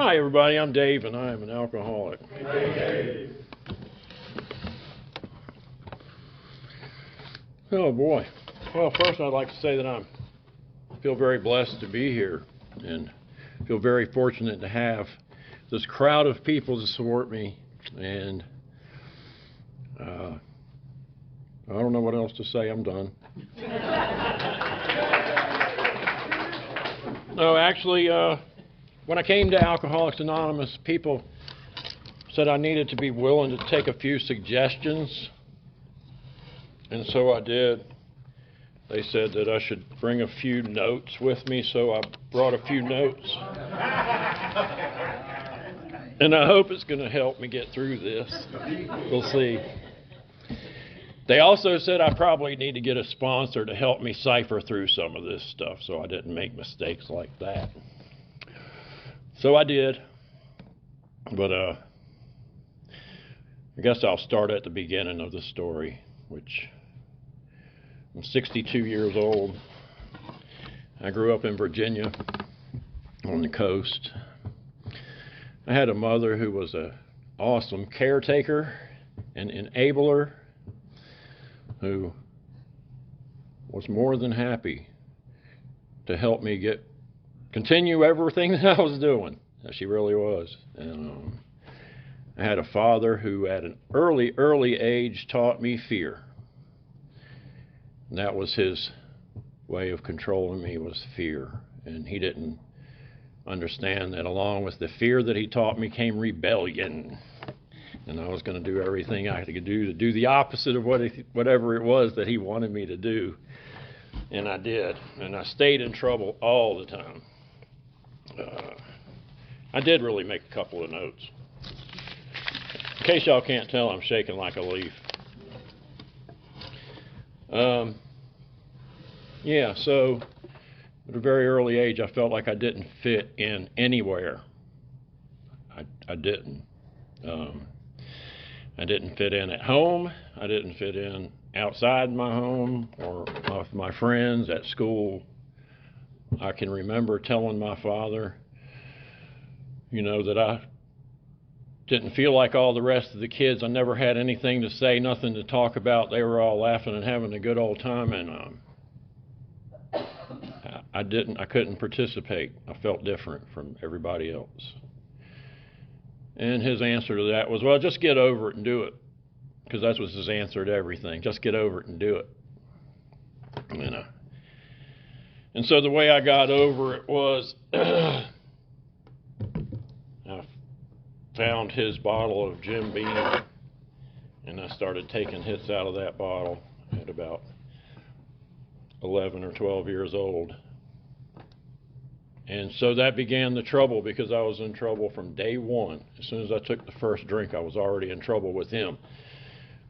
Hi, everybody. I'm Dave, and I am an alcoholic. Oh, boy. Well, first, I'd like to say that I feel very blessed to be here and feel very fortunate to have this crowd of people to support me. And I don't know what else to say. I'm done. No, actually, when I came to Alcoholics Anonymous, people said I needed to be willing to take a few suggestions, and so I did. They said that I should bring a few notes with me, so I brought a few notes. And I hope it's going to help me get through this. We'll see. They also said I probably need to get a sponsor to help me cipher through some of this stuff so I didn't make mistakes like that. So I did. But I guess I'll start at the beginning of the story, which I'm 62 years old. I grew up in Virginia on the coast. I had a mother who was an awesome caretaker and enabler, who was more than happy to help me continue everything that I was doing. She really was. And I had a father who at an early age taught me fear. And that was his way of controlling me, was fear. And he didn't understand that along with the fear that he taught me came rebellion. And I was going to do everything I could do to do the opposite of whatever it was that he wanted me to do. And I did. And I stayed in trouble all the time. I did really make a couple of notes. In case y'all can't tell, I'm shaking like a leaf. So at a very early age, I felt like I didn't fit in anywhere. I didn't. I didn't fit in at home. I didn't fit in outside my home or with my friends at school. I can remember telling my father, that I didn't feel like all the rest of the kids. I never had anything to say, nothing to talk about. They were all laughing and having a good old time, and I couldn't participate. I felt different from everybody else. And his answer to that was, well, just get over it and do it. Because that was his answer to everything. Just get over it and do it. And so the way I got over it was I found his bottle of Jim Beam, and I started taking hits out of that bottle at about 11 or 12 years old. And so that began the trouble, because I was in trouble from day one. As soon as I took the first drink, I was already in trouble with him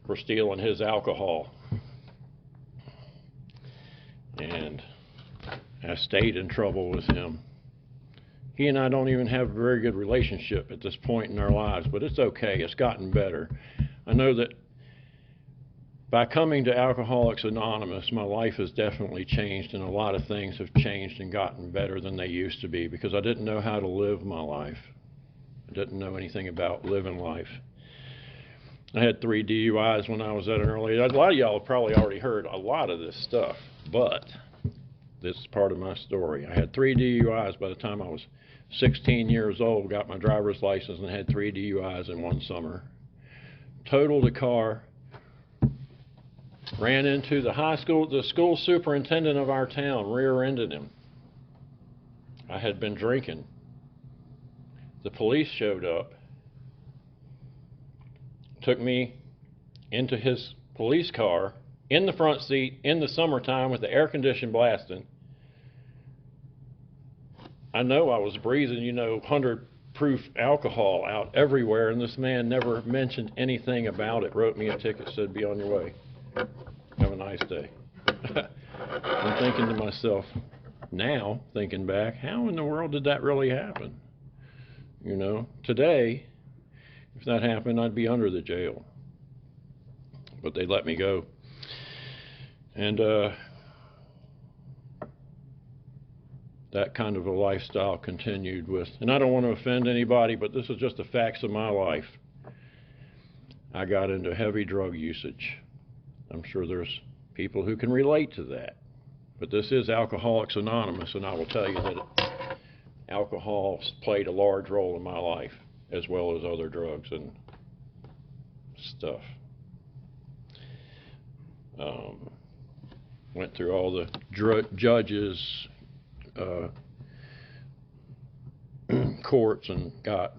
for stealing his alcohol. And I stayed in trouble with him. He and I don't even have a very good relationship at this point in our lives, but it's okay. It's gotten better. I know that by coming to Alcoholics Anonymous, my life has definitely changed, and a lot of things have changed and gotten better than they used to be, because I didn't know how to live my life. I didn't know anything about living life. I had 3 DUIs when I was at an early age. A lot of y'all have probably already heard a lot of this stuff, but this is part of my story. I had 3 DUIs by the time I was 16 years old, got my driver's license, and had 3 DUIs in one summer. Totaled a car. Ran into the school superintendent of our town, rear-ended him. I had been drinking. The police showed up, took me into his police car, in the front seat, in the summertime with the air conditioning blasting. I know I was breathing, 100-proof alcohol out everywhere, and this man never mentioned anything about it, wrote me a ticket, said, be on your way. Have a nice day. I'm thinking to myself, now, thinking back, how in the world did that really happen? Today, if that happened, I'd be under the jail. But they let me go. And that kind of a lifestyle continued with, and I don't want to offend anybody, but this is just the facts of my life. I got into heavy drug usage. I'm sure there's people who can relate to that. But this is Alcoholics Anonymous, and I will tell you that alcohol played a large role in my life, as well as other drugs and stuff. Went through all the judges, courts, and got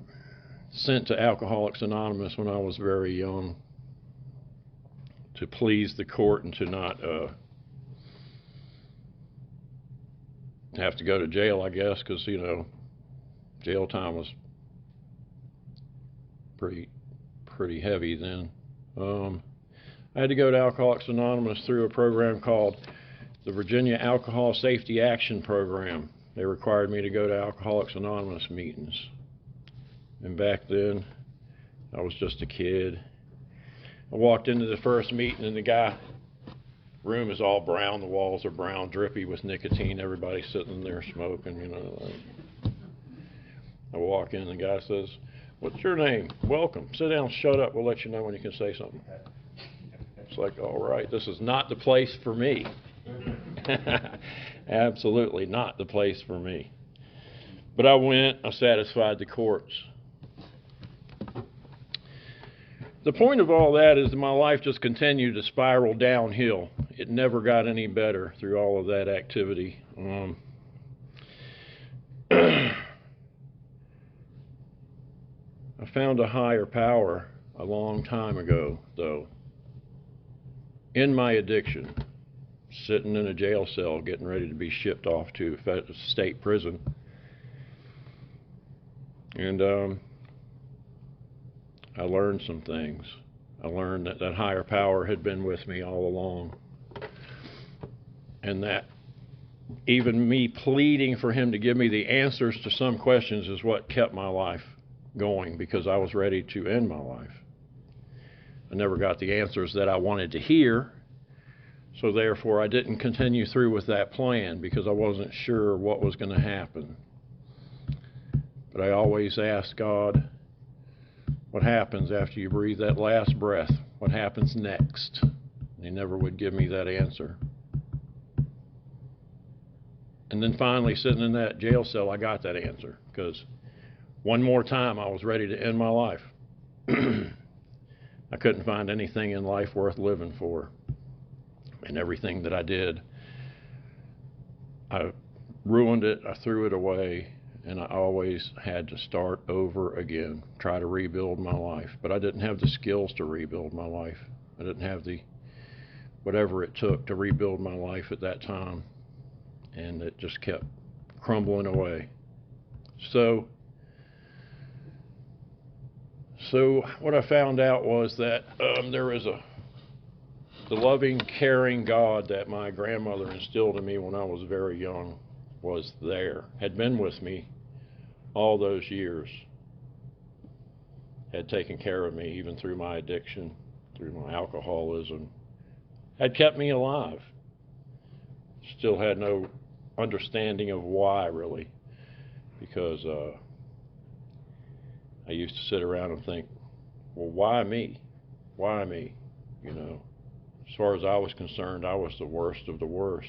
sent to Alcoholics Anonymous when I was very young to please the court and to not have to go to jail, I guess, because, you know, jail time was pretty heavy then. I had to go to Alcoholics Anonymous through a program called the Virginia Alcohol Safety Action Program. They required me to go to Alcoholics Anonymous meetings. And back then, I was just a kid. I walked into the first meeting, and the room is all brown. The walls are brown, drippy with nicotine. Everybody's sitting there smoking, you know. I walk in, and the guy says, "What's your name?" "Welcome. Sit down, shut up. We'll let you know when you can say something." It's like, all right, this is not the place for me. Absolutely not the place for me. But I went, I satisfied the courts. The point of all that is that my life just continued to spiral downhill. It never got any better through all of that activity. I found a higher power a long time ago, though, in my addiction, sitting in a jail cell getting ready to be shipped off to a state prison. And I learned some things. I learned that that higher power had been with me all along, and that even me pleading for him to give me the answers to some questions is what kept my life going, because I was ready to end my life. I never got the answers that I wanted to hear, so therefore I didn't continue through with that plan because I wasn't sure what was going to happen. But I always asked God, what happens after you breathe that last breath? What happens next? And He never would give me that answer. And then finally, sitting in that jail cell, I got that answer, because one more time I was ready to end my life. I couldn't find anything in life worth living for. And everything that I did, I ruined it, I threw it away, and I always had to start over again, try to rebuild my life. But I didn't have the skills to rebuild my life. I didn't have the whatever it took to rebuild my life at that time. And it just kept crumbling away. So what I found out was that there is the loving, caring God that my grandmother instilled in me when I was very young was there, had been with me all those years, had taken care of me even through my addiction, through my alcoholism, had kept me alive. Still had no understanding of why, really, because I used to sit around and think, well, why me? Why me? You know, as far as I was concerned, I was the worst of the worst.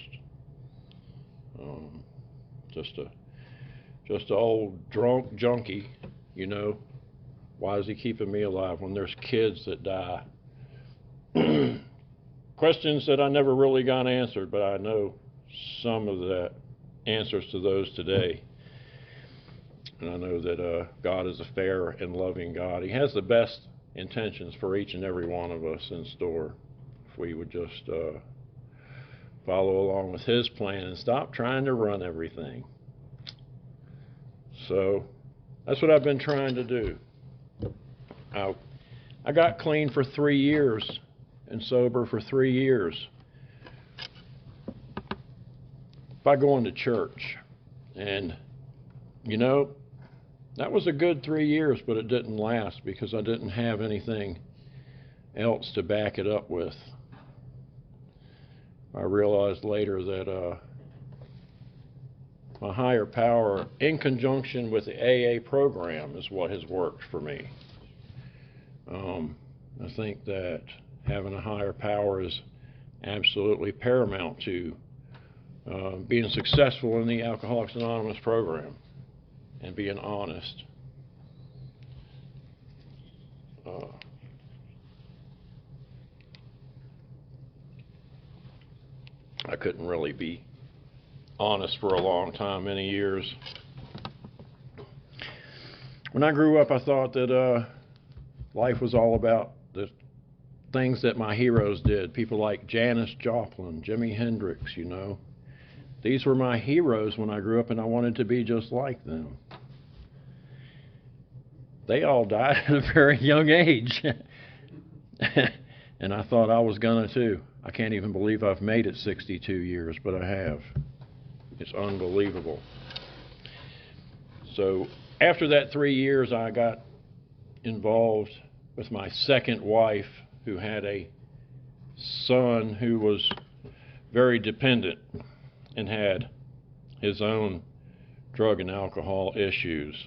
Just an old drunk junkie, you know. Why is He keeping me alive when there's kids that die? Questions that I never really got answered, but I know some of the answers to those today. And I know that God is a fair and loving God. He has the best intentions for each and every one of us in store, if we would just follow along with His plan and stop trying to run everything. So that's what I've been trying to do. I got clean for 3 years and sober for 3 years by going to church. And, you know, that was a good 3 years, but it didn't last because I didn't have anything else to back it up with. I realized later that my higher power in conjunction with the AA program is what has worked for me. I think that having a higher power is absolutely paramount to being successful in the Alcoholics Anonymous program and being honest. I couldn't really be honest for a long time, many years. When I grew up, I thought that life was all about the things that my heroes did. People like Janis Joplin, Jimi Hendrix, you know. These were my heroes when I grew up, and I wanted to be just like them. They all died at a very young age. And I thought I was gonna too. I can't even believe I've made it 62 years, but I have. It's unbelievable. So after that 3 years, I got involved with my second wife, who had a son who was very dependent and had his own drug and alcohol issues.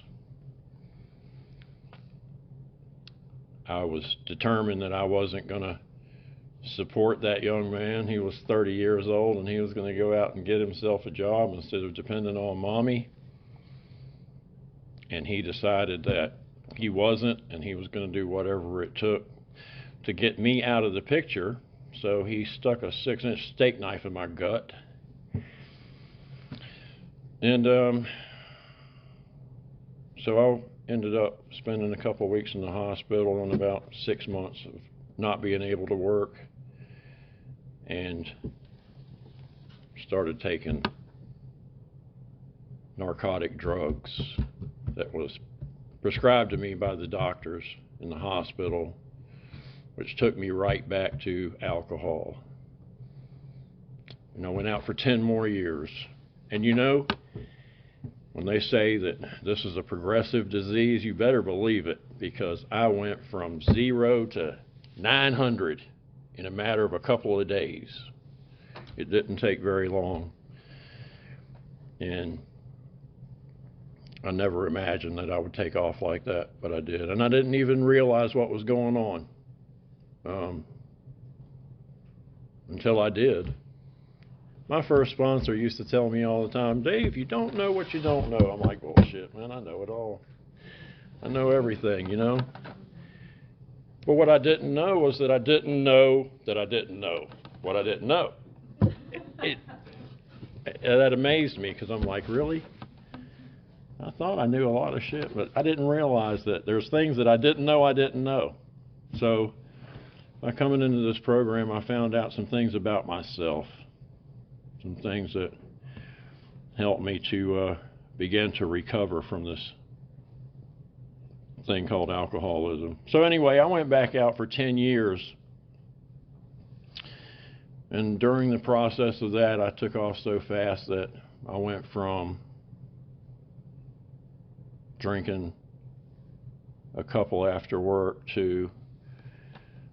I was determined that I wasn't going to support that young man. He was 30 years old, and he was going to go out and get himself a job instead of depending on mommy. And he decided that he wasn't, and he was going to do whatever it took to get me out of the picture. So he stuck a 6-inch steak knife in my gut. And so I ended up spending a couple of weeks in the hospital and about 6 months of not being able to work, and started taking narcotic drugs that was prescribed to me by the doctors in the hospital, which took me right back to alcohol. And I went out for 10 more years. And you know, when they say that this is a progressive disease, you better believe it, because I went from 0 to 900 in a matter of a couple of days. It didn't take very long. And I never imagined that I would take off like that, but I did. And I didn't even realize what was going on until I did. My first sponsor used to tell me all the time, Dave, you don't know what you don't know. I'm like, bullshit, man, I know it all. I know everything, you know. But what I didn't know was that I didn't know that I didn't know what I didn't know. That amazed me, because I'm like, really? I thought I knew a lot of shit, but I didn't realize that there's things that I didn't know I didn't know. So by coming into this program, I found out some things about myself, some things that helped me to begin to recover from this thing called alcoholism. So anyway, I went back out for 10 years. And during the process of that, I took off so fast that I went from drinking a couple after work to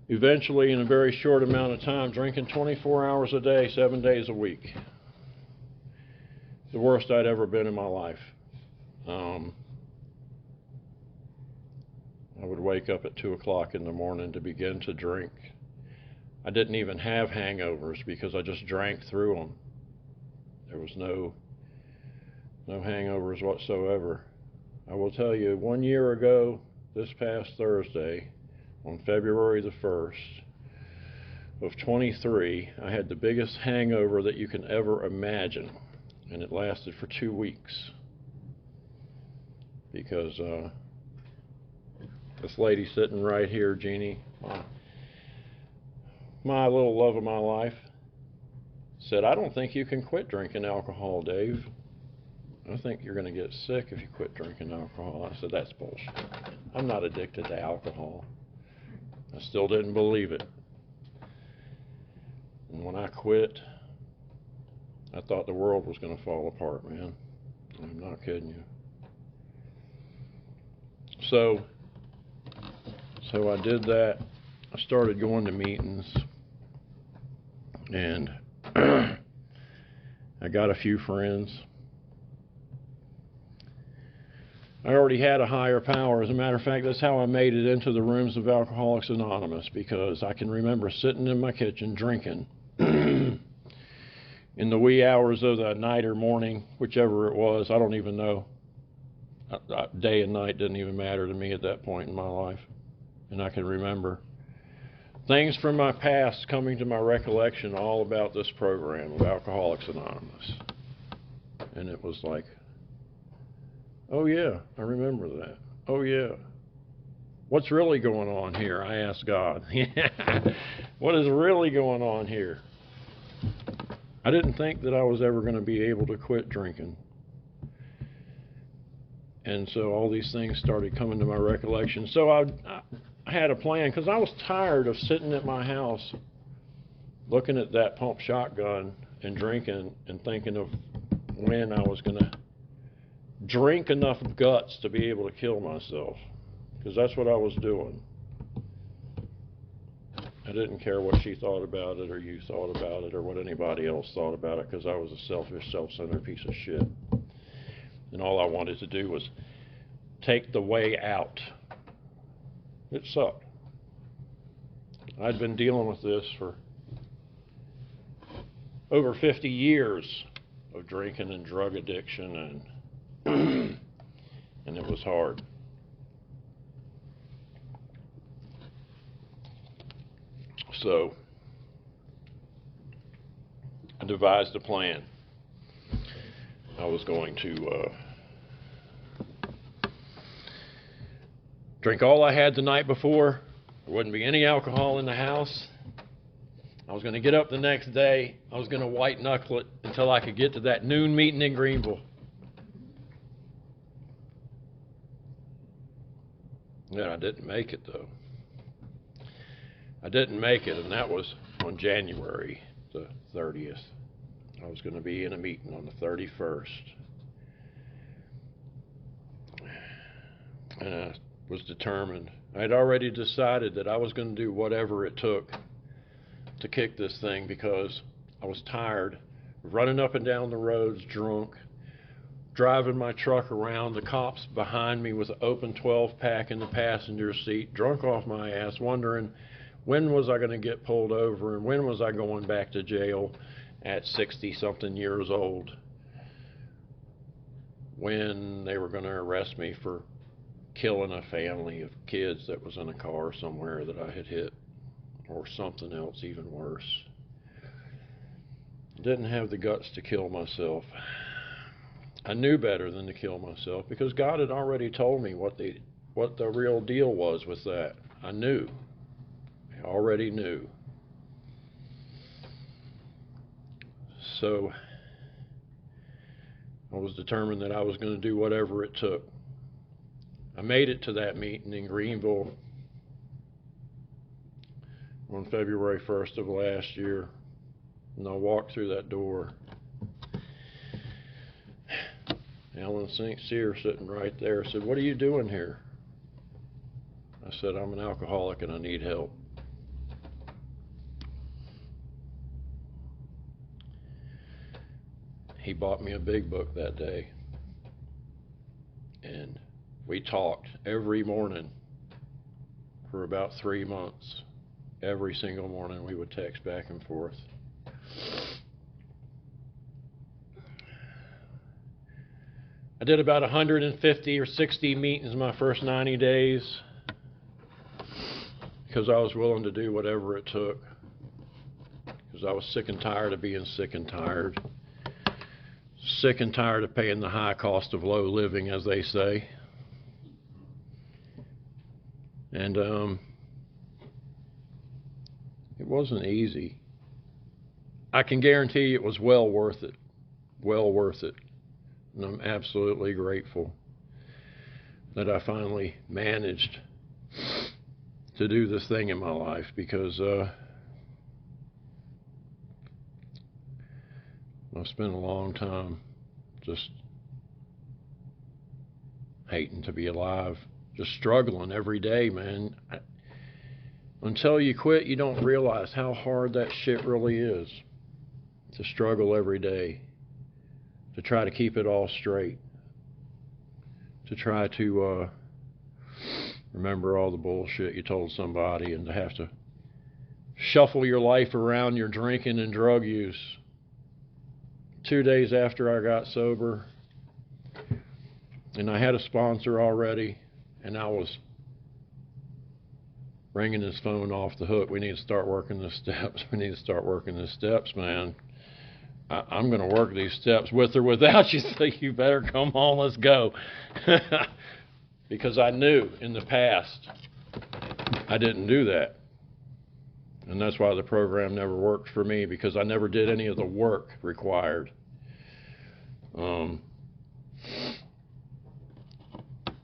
eventually, in a very short amount of time, drinking 24 hours a day, 7 days a week. The worst I'd ever been in my life. I would wake up at 2 o'clock in the morning to begin to drink. I didn't even have hangovers because I just drank through them. There was no hangovers whatsoever. I will tell you, 1 year ago, this past Thursday, on February the 1st of 23, I had the biggest hangover that you can ever imagine, and it lasted for 2 weeks. Because this lady sitting right here, Jeannie, my little love of my life, said, I don't think you can quit drinking alcohol, Dave. I think you're going to get sick if you quit drinking alcohol. I said, that's bullshit. I'm not addicted to alcohol. I still didn't believe it. And when I quit, I thought the world was going to fall apart, man. I'm not kidding you. So I did that. I started going to meetings, and I got a few friends, I already had a higher power. As a matter of fact, that's how I made it into the rooms of Alcoholics Anonymous, because I can remember sitting in my kitchen drinking in the wee hours of the night or morning, whichever it was. I don't even know. Day and night didn't even matter to me at that point in my life. And I can remember things from my past coming to my recollection all about this program of Alcoholics Anonymous. And it was like, oh yeah, I remember that. Oh yeah. What's really going on here? I asked God. What is really going on here? I didn't think that I was ever going to be able to quit drinking. And so all these things started coming to my recollection. So I had a plan, because I was tired of sitting at my house looking at that pump shotgun and drinking and thinking of when I was going to drink enough guts to be able to kill myself, because that's what I was doing. I didn't care what she thought about it or you thought about it or what anybody else thought about it, because I was a selfish, self-centered piece of shit. And all I wanted to do was take the way out. It sucked. I'd been dealing with this for over 50 years of drinking and drug addiction, and and it was hard. So I devised a plan. I was going to drink all I had the night before. There wouldn't be any alcohol in the house. I was going to get up the next day. I was going to white knuckle it until I could get to that noon meeting in Greenville. Yeah, I didn't make it, though. I didn't make it, and that was on January the 30th. I was going to be in a meeting on the 31st. And I was determined. I had already decided that I was going to do whatever it took to kick this thing, because I was tired of running up and down the roads drunk, driving my truck around, the cops behind me with an open 12-pack in the passenger seat, drunk off my ass, wondering when was I going to get pulled over and when was I going back to jail at 60-something years old, when they were going to arrest me for killing a family of kids that was in a car somewhere that I had hit, or something else even worse. Didn't have the guts to kill myself. I knew better than to kill myself, because God had already told me what the real deal was with that. I knew. I already knew. So I was determined that I was going to do whatever it took. I made it to that meeting in Greenville on February 1st of last year, and I walked through that door. Alan St. Cyr sitting right there said, "What are you doing here?" I said, "I'm an alcoholic and I need help." He bought me a big book that day, and we talked every morning for about 3 months. Every single morning we would text back and forth. I did about 150 or 60 meetings my first 90 days, because I was willing to do whatever it took, because I was sick and tired of being sick and tired. Sick and tired of paying the high cost of low living, as they say. And it wasn't easy. I can guarantee it was well worth it. Well worth it. And I'm absolutely grateful that I finally managed to do this thing in my life, because I've spent a long time just hating to be alive, just struggling every day, man. Until you quit, you don't realize how hard that shit really is, to struggle every day, to try to keep it all straight, to try to remember all the bullshit you told somebody, and to have to shuffle your life around your drinking and drug use. 2 days after I got sober, and I had a sponsor already, and I was ringing his phone off the hook. We need to start working the steps. We need to start working the steps, man. I'm going to work these steps with or without you, so you better come on, let's go. Because I knew in the past I didn't do that. And that's why the program never worked for me, because I never did any of the work required.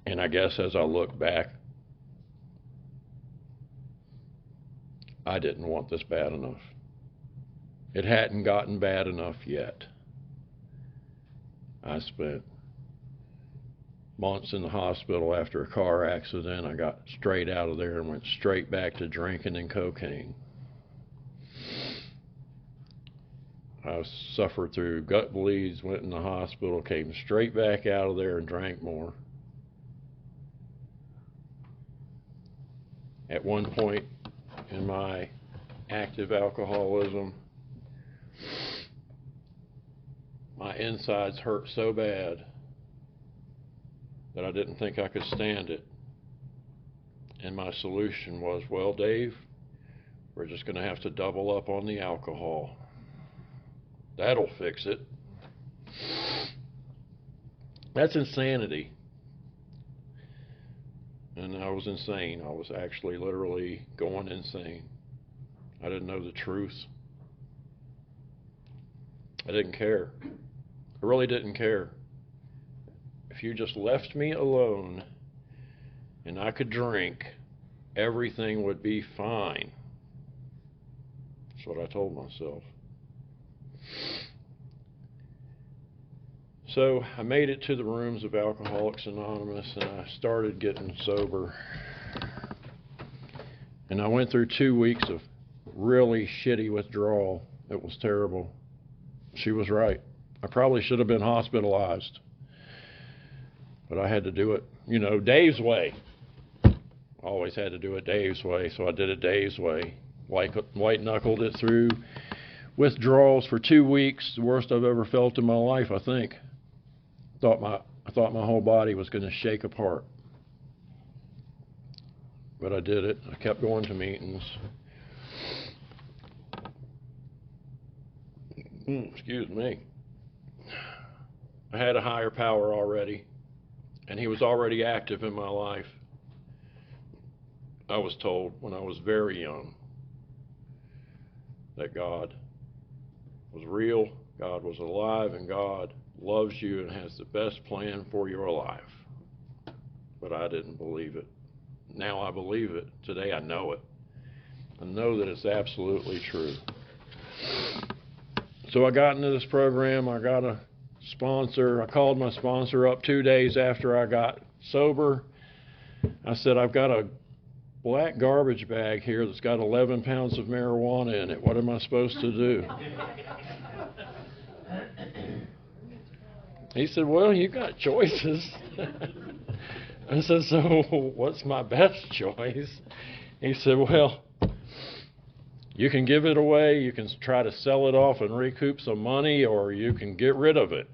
And I guess as I look back, I didn't want this bad enough. It hadn't gotten bad enough yet. I spent months in the hospital after a car accident. I got straight out of there and went straight back to drinking and cocaine. I suffered through gut bleeds, went in the hospital, came straight back out of there and drank more. At one point in my active alcoholism, my insides hurt so bad that I didn't think I could stand it. And my solution was, well, Dave, we're just going to have to double up on the alcohol. That'll fix it. That's insanity. And I was insane. I was actually literally going insane. I didn't know the truth. I didn't care. I really didn't care. If you just left me alone and I could drink, everything would be fine. That's what I told myself. So I made it to the rooms of Alcoholics Anonymous, and I started getting sober. And I went through 2 weeks of really shitty withdrawal. It was terrible. She was right. I probably should have been hospitalized. But I had to do it, you know, Dave's way. Always had to do it Dave's way, so I did it Dave's way. White-knuckled it through withdrawals for 2 weeks, the worst I've ever felt in my life, I think. I thought my whole body was going to shake apart. But I did it. I kept going to meetings. Excuse me. I had a higher power already, and he was already active in my life. I was told when I was very young that God was real, God was alive, and God loves you and has the best plan for your life. But I didn't believe it. Now I believe it. Today I know it. I know that it's absolutely true. So I got into this program. I got a sponsor. I called my sponsor up 2 days after I got sober. I said, I've got a black garbage bag here that's got 11 pounds of marijuana in it. What am I supposed to do? He said, well, you got choices. I said, so what's my best choice? He said, well, you can give it away, you can try to sell it off and recoup some money, or you can get rid of it.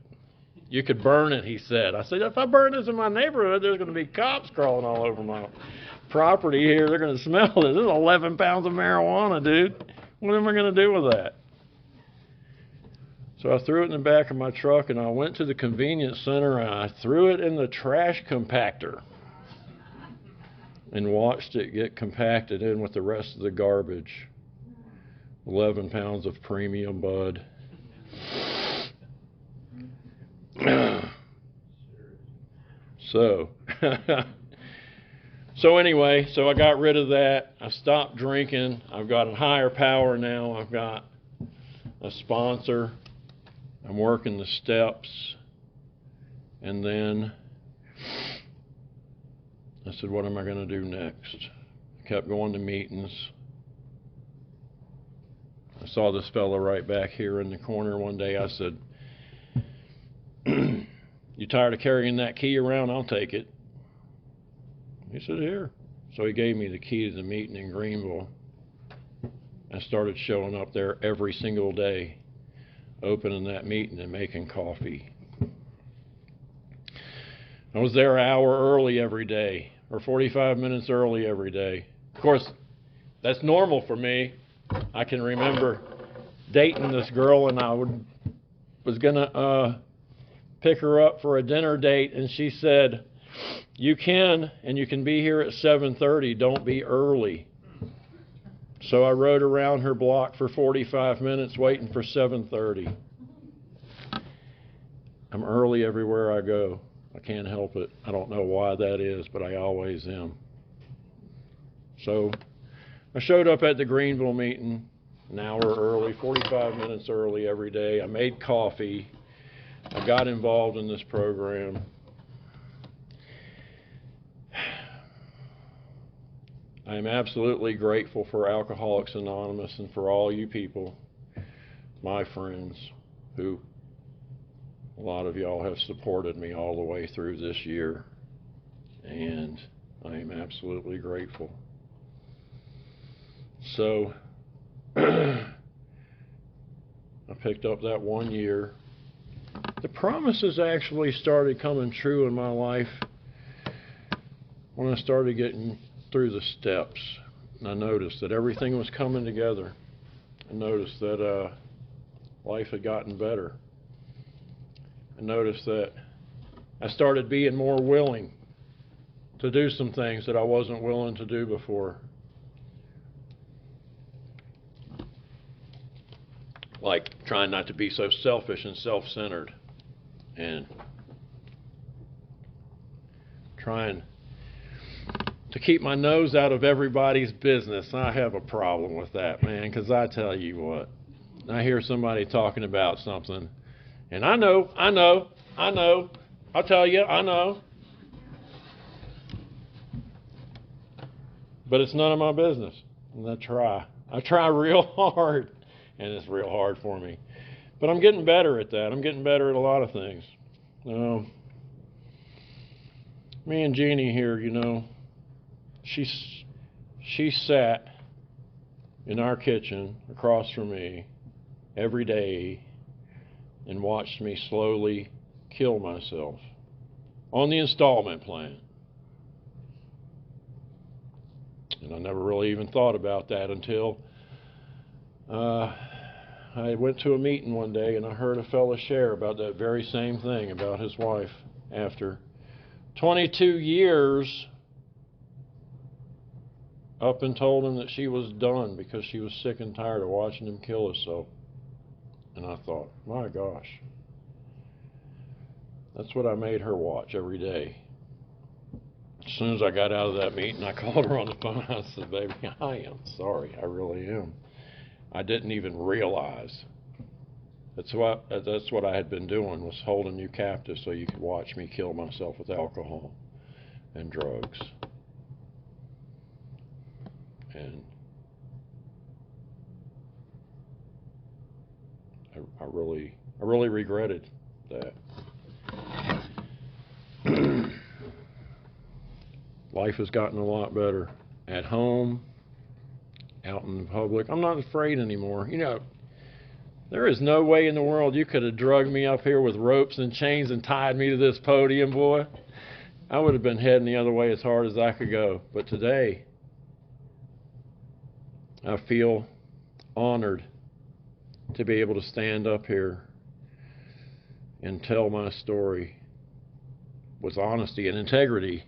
You could burn it, he said. I said, if I burn this in my neighborhood, there's going to be cops crawling all over my property here. They're going to smell it. This is 11 pounds of marijuana, dude. What am I going to do with that? So I threw it in the back of my truck, and I went to the convenience center, and I threw it in the trash compactor and watched it get compacted in with the rest of the garbage. 11 pounds of premium bud. So anyway, so I got rid of that. I stopped drinking. I've got a higher power now. I've got a sponsor. I'm working the steps. And then I said, what am I going to do next? I kept going to meetings. I saw this fellow right back here in the corner one day. I said, you tired of carrying that key around? I'll take it. He said, here. So he gave me the key to the meeting in Greenville. I started showing up there every single day, opening that meeting and making coffee. I was there an hour early every day, or 45 minutes early every day. Of course, that's normal for me. I can remember dating this girl, and I was gonna pick her up for a dinner date, and she said, you can be here at 7:30, don't be early. So I rode around her block for 45 minutes waiting for 7:30. I'm early everywhere I go. I can't help it. I don't know why that is, but I always am. So I showed up at the Greenville meeting an hour early, 45 minutes early every day. I made coffee. I got involved in this program. I am absolutely grateful for Alcoholics Anonymous and for all you people, my friends, who a lot of y'all have supported me all the way through this year, and I am absolutely grateful. So I picked up that 1 year. The promises actually started coming true in my life when I started getting through the steps. And I noticed that everything was coming together. I noticed that life had gotten better. I noticed that I started being more willing to do some things that I wasn't willing to do before. Like trying not to be so selfish and self-centered, and trying to keep my nose out of everybody's business. I have a problem with that, man, because I tell you what, I hear somebody talking about something, and I know, I'll tell you, I know, but it's none of my business. And I try real hard, and it's real hard for me. But I'm getting better at that. I'm getting better at a lot of things. Me and Jeannie here, you know, she sat in our kitchen across from me every day and watched me slowly kill myself on the installment plan. And I never really even thought about that until I went to a meeting one day and I heard a fella share about that very same thing about his wife. After 22 years, up and told him that she was done because she was sick and tired of watching him kill himself. And I thought, my gosh, that's what I made her watch every day. As soon as I got out of that meeting, I called her on the phone. I said, baby, I am sorry. I really am. I didn't even realize. That's what I had been doing, was holding you captive so you could watch me kill myself with alcohol and drugs. And I really regretted that. Life has gotten a lot better at home, out in public. I'm not afraid anymore. You know, there is no way in the world you could have drugged me up here with ropes and chains and tied me to this podium, boy. I would have been heading the other way as hard as I could go. But today, I feel honored to be able to stand up here and tell my story with honesty and integrity,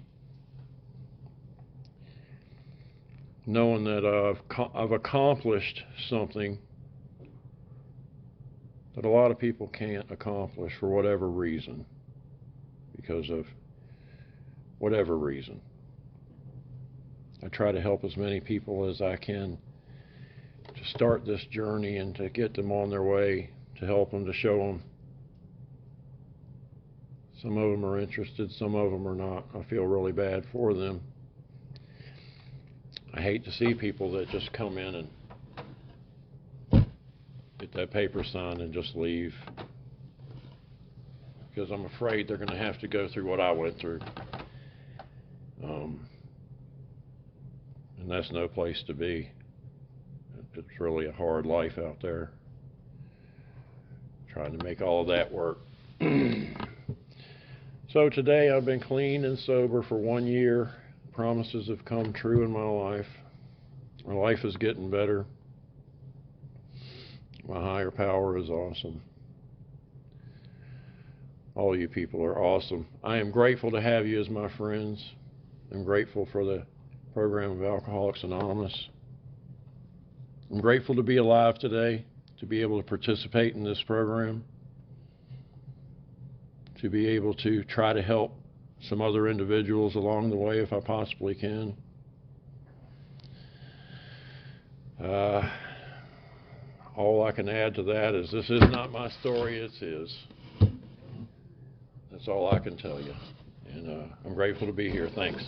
knowing that I've accomplished something that a lot of people can't accomplish for whatever reason, because of whatever reason. I try to help as many people as I can to start this journey and to get them on their way, to help them, to show them. Some of them are interested, some of them are not. I feel really bad for them. I hate to see people that just come in and get that paper signed and just leave. because I'm afraid they're going to have to go through what I went through. And that's no place to be. It's really a hard life out there, trying to make all of that work. So today I've been clean and sober for 1 year. Promises have come true in my life. My life is getting better. My higher power is awesome. All you people are awesome. I am grateful to have you as my friends. I'm grateful for the program of Alcoholics Anonymous. I'm grateful to be alive today, to be able to participate in this program, to be able to try to help some other individuals along the way if I possibly can. All I can add to that is this is not my story, it's his. That's all I can tell you. And I'm grateful to be here. Thanks.